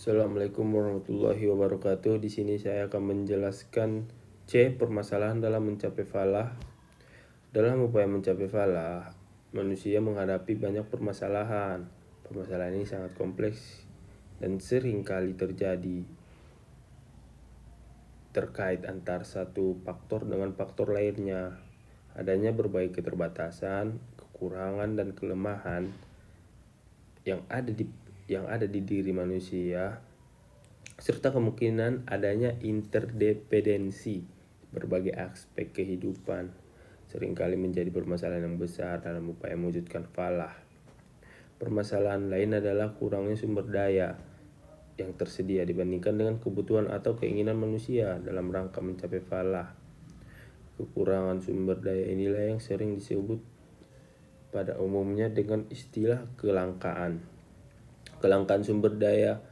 Assalamualaikum warahmatullahi wabarakatuh. Di sini saya akan menjelaskan permasalahan dalam mencapai falah. Dalam upaya mencapai falah, manusia menghadapi banyak permasalahan. Permasalahan ini sangat kompleks dan sering kali terjadi terkait antar satu faktor dengan faktor lainnya. Adanya berbagai keterbatasan, kekurangan dan kelemahan yang ada di diri manusia, serta kemungkinan adanya interdependensi berbagai aspek kehidupan seringkali menjadi permasalahan yang besar dalam upaya mewujudkan falah. Permasalahan lain adalah kurangnya sumber daya yang tersedia dibandingkan dengan kebutuhan atau keinginan manusia dalam rangka mencapai falah. Kekurangan sumber daya inilah yang sering disebut pada umumnya dengan istilah kelangkaan. Kelangkaan sumber daya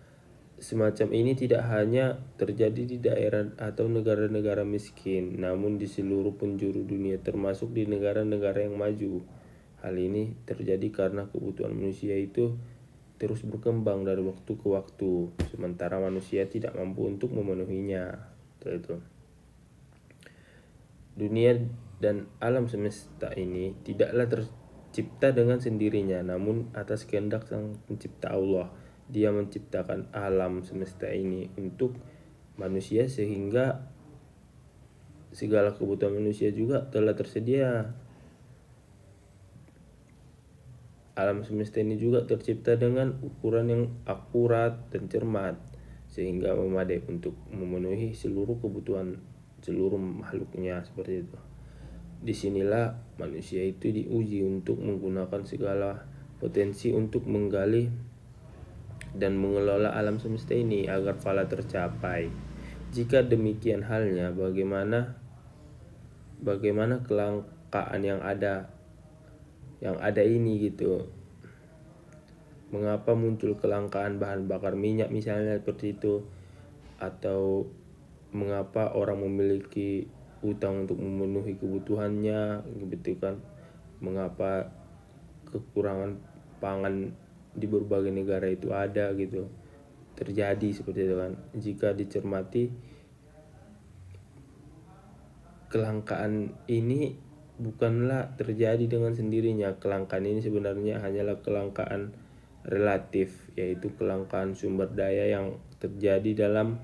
semacam ini tidak hanya terjadi di daerah atau negara-negara miskin, namun di seluruh penjuru dunia termasuk di negara-negara yang maju. Hal ini terjadi karena kebutuhan manusia itu terus berkembang dari waktu ke waktu, sementara manusia tidak mampu untuk memenuhinya. Itu. Dunia dan alam semesta ini tidaklah tercipta dengan sendirinya, namun atas kehendak Sang Pencipta Allah. Dia menciptakan alam semesta ini untuk manusia sehingga segala kebutuhan manusia juga telah tersedia. Alam semesta ini juga tercipta dengan ukuran yang akurat dan cermat sehingga memadai untuk memenuhi seluruh kebutuhan seluruh makhluknya, seperti itu. Disinilah manusia itu diuji untuk menggunakan segala potensi untuk menggali dan mengelola alam semesta ini agar falah tercapai. Jika demikian halnya, bagaimana kelangkaan yang ada ini gitu. Mengapa muncul kelangkaan bahan bakar minyak misalnya seperti itu, atau mengapa orang memiliki utang untuk memenuhi kebutuhannya gitu kan. Mengapa kekurangan pangan di berbagai negara itu ada gitu, terjadi seperti itu kan. Jika dicermati, kelangkaan ini bukanlah terjadi dengan sendirinya. Kelangkaan ini sebenarnya hanyalah kelangkaan relatif, yaitu kelangkaan sumber daya yang terjadi dalam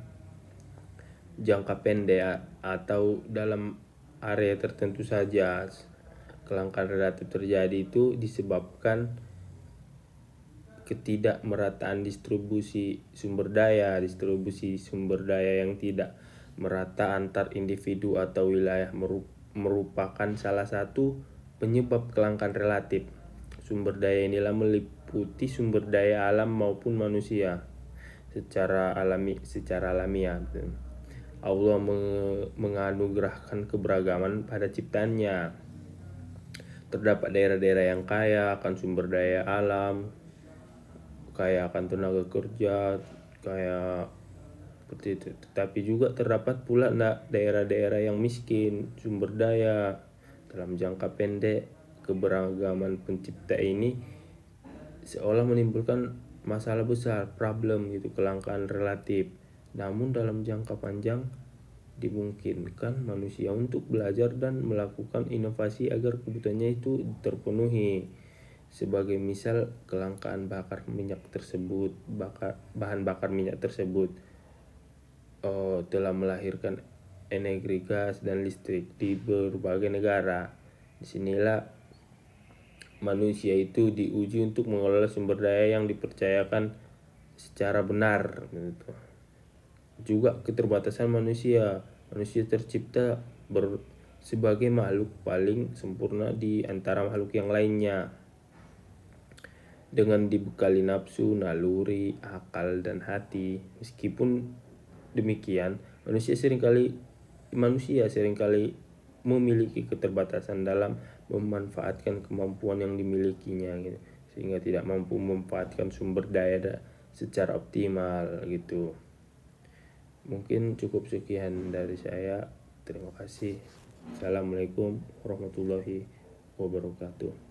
jangka pendek atau dalam area tertentu saja. Kelangkaan relatif terjadi itu disebabkan ketidakmerataan distribusi sumber daya yang tidak merata antar individu atau wilayah merupakan salah satu penyebab kelangkaan relatif. Sumber daya inilah meliputi sumber daya alam maupun manusia secara alamiah. Allah menganugerahkan keberagaman pada ciptaannya. Terdapat daerah-daerah yang kaya akan sumber daya alam, kaya akan tenaga kerja, kaya seperti itu. Tetapi juga terdapat pula daerah-daerah yang miskin sumber daya. Dalam jangka pendek, keberagaman pencipta ini seolah menimbulkan masalah besar, problem gitu, kelangkaan relatif. Namun dalam jangka panjang dimungkinkan manusia untuk belajar dan melakukan inovasi agar kebutuhannya itu terpenuhi. Sebagai misal, kelangkaan bahan bakar minyak tersebut telah melahirkan energi gas dan listrik di berbagai negara. Disinilah manusia itu diuji untuk mengelola sumber daya yang dipercayakan secara benar gitu. Juga keterbatasan manusia tercipta sebagai makhluk paling sempurna di antara makhluk yang lainnya, dengan dibekali nafsu, naluri, akal, dan hati. Meskipun demikian, manusia seringkali memiliki keterbatasan dalam memanfaatkan kemampuan yang dimilikinya gitu, sehingga tidak mampu memanfaatkan sumber daya secara optimal gitu. Mungkin cukup sekian dari saya. Terima kasih. Assalamualaikum warahmatullahi wabarakatuh.